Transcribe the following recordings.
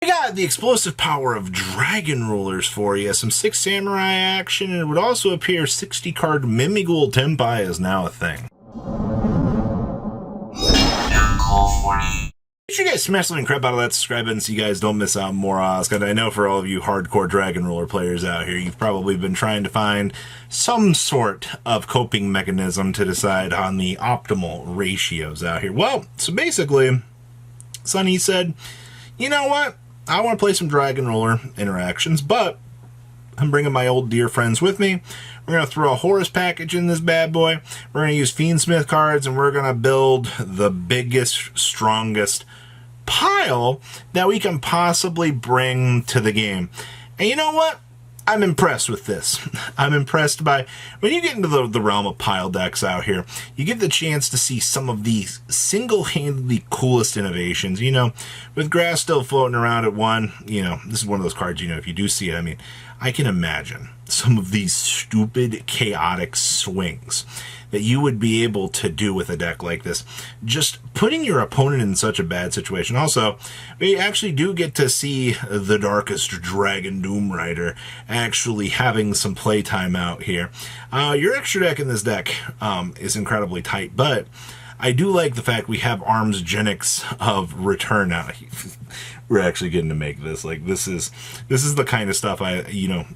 I got the explosive power of dragon rulers for you, some 6 samurai action, and it would also appear 60 card Mimighoul Tenpai is now a thing. Make sure you guys smash the link crap out of that subscribe button so you guys don't miss out on more Oscar. I know for all of you hardcore dragon ruler players out here, you've probably been trying to find some sort of coping mechanism to decide on the optimal ratios out here. Well, so basically, Sonny said, you know what? I want to play some dragon ruler interactions, but I'm bringing my old dear friends with me. We're going to throw a Horus package in this bad boy. We're going to use Fiendsmith cards, and we're going to build the biggest, strongest pile that we can possibly bring to the game. And you know what? I'm impressed with this. I'm impressed by, when you get into the realm of pile decks out here, you get the chance to see some of these single-handedly coolest innovations. You know, with grass still floating around at 1, you know, this is one of those cards, you know, if you do see it, I mean, I can imagine some of these stupid, chaotic swings that you would be able to do with a deck like this, just putting your opponent in such a bad situation. Also, we actually do get to see the darkest dragon Doom Rider actually having some playtime out here. Your extra deck in this deck is incredibly tight, but I do like the fact we have Arms Genix of return out. We're actually getting to make this. Like, this is the kind of stuff I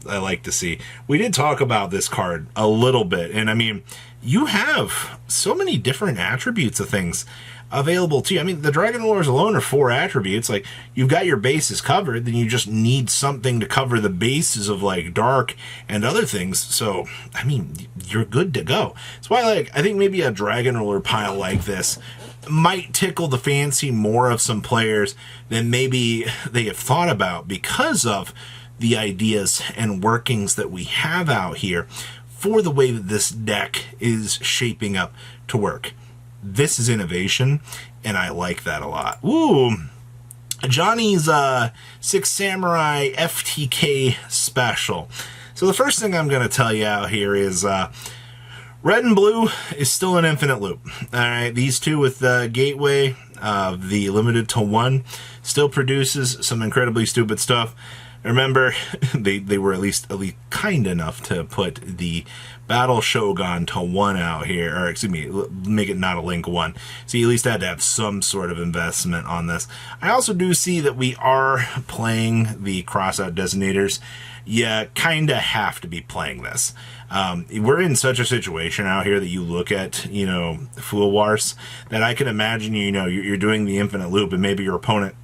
like to see. We did talk about this card a little bit, and I mean, you have so many different attributes of things available to you. I mean, the Dragon Rulers alone are 4 attributes. Like, you've got your bases covered, then you just need something to cover the bases of, like, dark and other things. So, I mean, you're good to go. That's why, like, I think maybe a Dragon Ruler pile like this might tickle the fancy more of some players than maybe they have thought about, because of the ideas and workings that we have out here for the way that this deck is shaping up to work. This is innovation, and I like that a lot. Ooh, Johnny's 6 Samurai FTK special. So the first thing I'm going to tell you out here is red and blue is still an infinite loop. All right, these two with the gateway, the limited to 1, still produces some incredibly stupid stuff. Remember, they were at least kind enough to put the Battle Shogun to 1 out here, or excuse me, make it not a Link 1. So you at least had to have some sort of investment on this. I also do see that we are playing the crossout designators. You kind of have to be playing this. We're in such a situation out here that you look at, you know, Fool Wars, that I can imagine, you know, you're doing the infinite loop, and maybe your opponent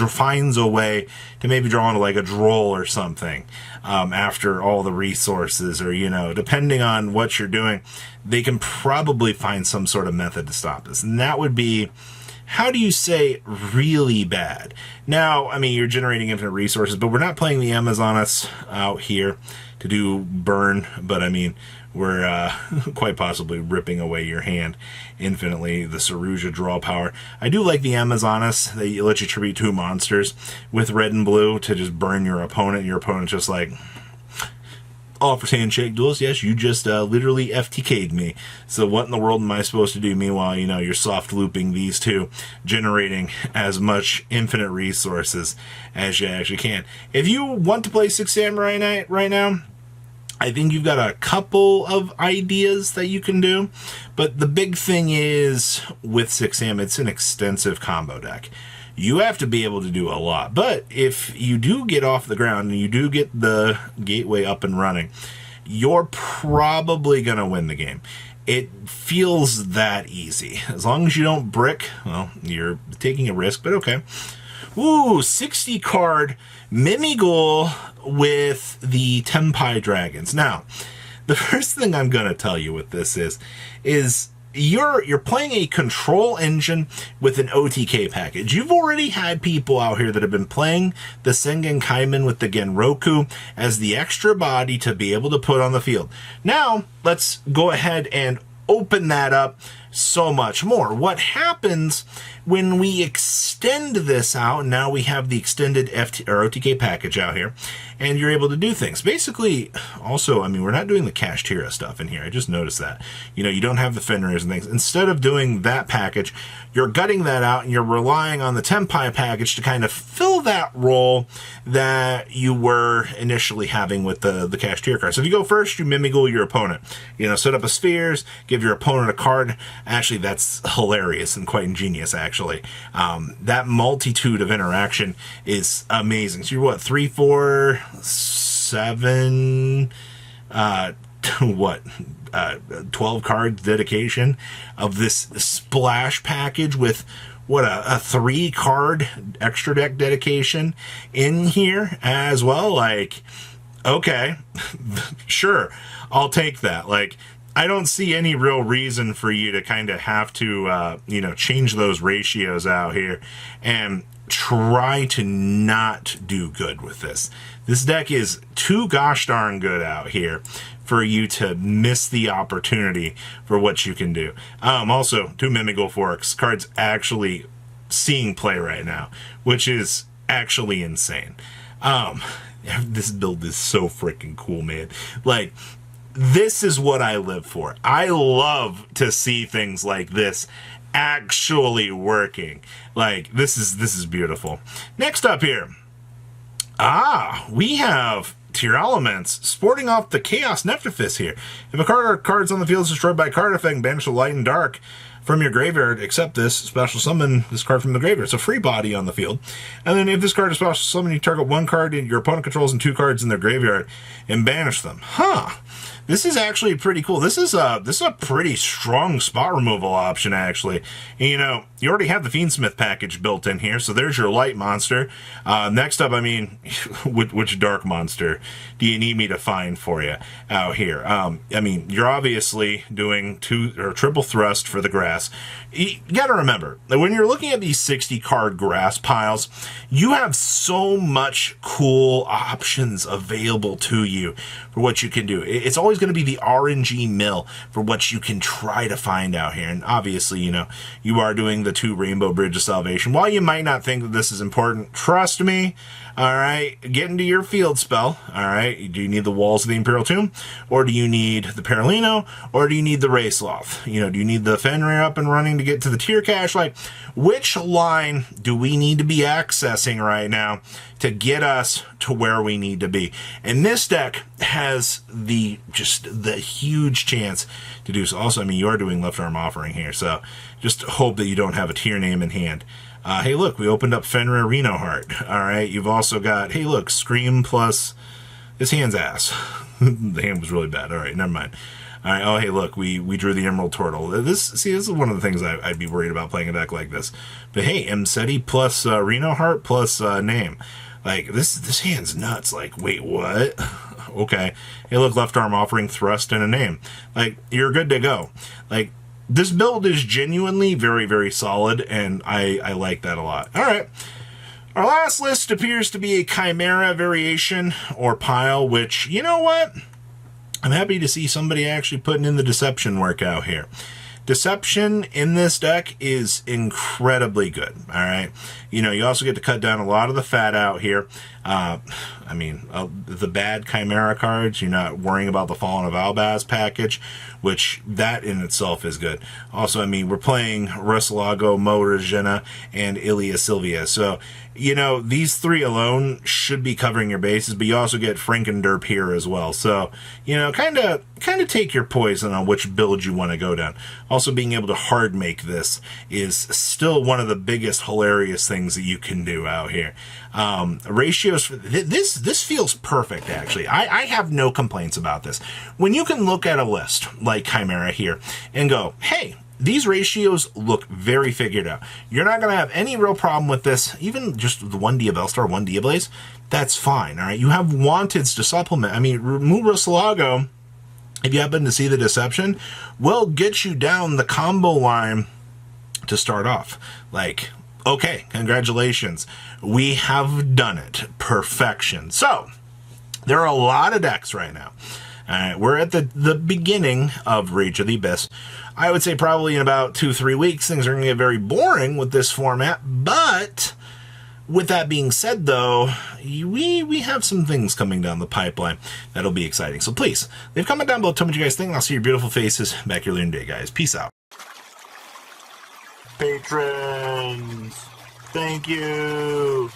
finds a way to maybe draw into like a droll or something after all the resources, or, you know, depending on what you're doing, they can probably find some sort of method to stop this. And that would be, how do you say, really bad. Now, I mean, you're generating infinite resources, but we're not playing the Amazonas out here to do burn, but I mean, we're quite possibly ripping away your hand infinitely. The Saruja draw power. I do like the Amazonas. They let you tribute 2 monsters with red and blue to just burn your opponent. Your opponent's just like, offers handshake duels. Yes, you just literally FTK'd me. So what in the world am I supposed to do? Meanwhile, you know, you're soft looping these 2, generating as much infinite resources as you actually can. If you want to play 6 Samurai Knight right now, I think you've got a couple of ideas that you can do, but the big thing is with 6 Sam, it's an extensive combo deck. You have to be able to do a lot, but if you do get off the ground and you do get the gateway up and running, you're probably going to win the game. It feels that easy. As long as you don't brick, well, you're taking a risk, but okay. Ooh, 60 card Mimighoul with the Tenpai Dragons. Now, the first thing I'm going to tell you with this is you're playing a control engine with an OTK package. You've already had people out here that have been playing the Sengen Kaiman with the Genroku as the extra body to be able to put on the field. Now, let's go ahead and open that up so much more. What happens when we extend this out, now we have the extended OTK package out here, and you're able to do things. Basically, also, I mean, we're not doing the cached hero stuff in here. I just noticed that. You know, you don't have the Fenrir's and things. Instead of doing that package, you're gutting that out, and you're relying on the Tenpai package to kind of fill that role that you were initially having with the cached hero card. So if you go first, you Mimighoul your opponent. You know, set up a spheres, give your opponent a card. Actually, that's hilarious and quite ingenious, actually. That multitude of interaction is amazing. So you're what, 3, 4, 7, 12 cards dedication of this splash package with what, a 3 card extra deck dedication in here as well. Like, okay, sure, I'll take that. Like, I don't see any real reason for you to kind of have to, you know, change those ratios out here and try to not do good with this. This deck is too gosh darn good out here for you to miss the opportunity for what you can do. Also, 2 Mimighoul Forks. Cards actually seeing play right now, which is actually insane. This build is so freaking cool, man. Like, this is what I live for. I love to see things like this actually working. Like, this is beautiful. Next up here, we have Tier Elements sporting off the Chaos Nephthys here. If a card or cards on the field is destroyed by a card effect, banish the light and dark from your graveyard, except this, special summon this card from the graveyard. So free body on the field. And then if this card is special summon, you target 1 card your opponent controls and 2 cards in their graveyard and banish them. Huh. This is actually pretty cool. This is a pretty strong spot removal option, actually. And, you know, you already have the Fiendsmith package built in here, so there's your light monster. Next up, I mean, which dark monster do you need me to find for you out here? I mean, you're obviously doing triple thrust for the grass. You got to remember that when you're looking at these 60 card grass piles, you have so much cool options available to you for what you can do. It's always going to be the RNG mill for what you can try to find out here. And obviously, you know, you are doing the 2 Rainbow Bridge of Salvation. While you might not think that this is important, trust me, all right, get into your field spell, all right? Do you need the Walls of the Imperial Tomb? Or do you need the Perlino? Or do you need the Racloth? You know, do you need the Fenrir up and running to get to the tier cache? Like, which line do we need to be accessing right now to get us to where we need to be? And this deck has the huge chance to do so. Also, I mean, you are doing Left Arm Offering here, so just hope that you don't have a tier name in hand. Hey, look, we opened up Fenrir Reno Heart. All right, you've also got, hey, look, Scream plus his hand's ass. The hand was really bad. All right, never mind. All right, oh, hey, look, we drew the Emerald Turtle. This is one of the things I'd be worried about playing a deck like this. But hey, Mseti plus Reno Heart plus name. Like, this hand's nuts. Like, wait, what? Okay. Hey, look, Left Arm Offering, Thrust, and a name. Like, you're good to go. Like, this build is genuinely very, very solid, and I like that a lot. All right. Our last list appears to be a Chimera variation or pile, which, you know what? I'm happy to see somebody actually putting in the Deception work out here. Deception in this deck is incredibly good, all right? You know, you also get to cut down a lot of the fat out here. I mean, the bad Chimera cards, you're not worrying about the Fallen of Albaz package, which that in itself is good. Also, I mean, we're playing Russelago, Mo Regina, and Ilia Sylvia. So, you know, these 3 alone should be covering your bases, but you also get Frankenderp here as well. So, you know, kind of take your poison on which build you want to go down. Also, being able to hard make this is still one of the biggest hilarious things that you can do out here. Ratios for this feels perfect, actually. I have no complaints about this. When you can look at a list like Chimera here and go, hey, these ratios look very figured out. You're not going to have any real problem with this. Even just the 1 Diabellstar, 1 Diablaze, that's fine, all right? You have Wanteds to supplement. I mean, Russelago, if you happen to see the Deception, will get you down the combo line to start off. Like, okay, congratulations. We have done it. Perfection. So, there are a lot of decks right now Alright, we're at the beginning of Reach of the Abyss. I would say probably in about 2-3 weeks, things are going to get very boring with this format, but with that being said, though, we have some things coming down the pipeline that'll be exciting. So please, leave a comment down below, tell me what you guys think, and I'll see your beautiful faces back here later in the day, guys. Peace out. Patrons, thank you.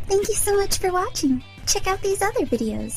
Thank you so much for watching. Check out these other videos.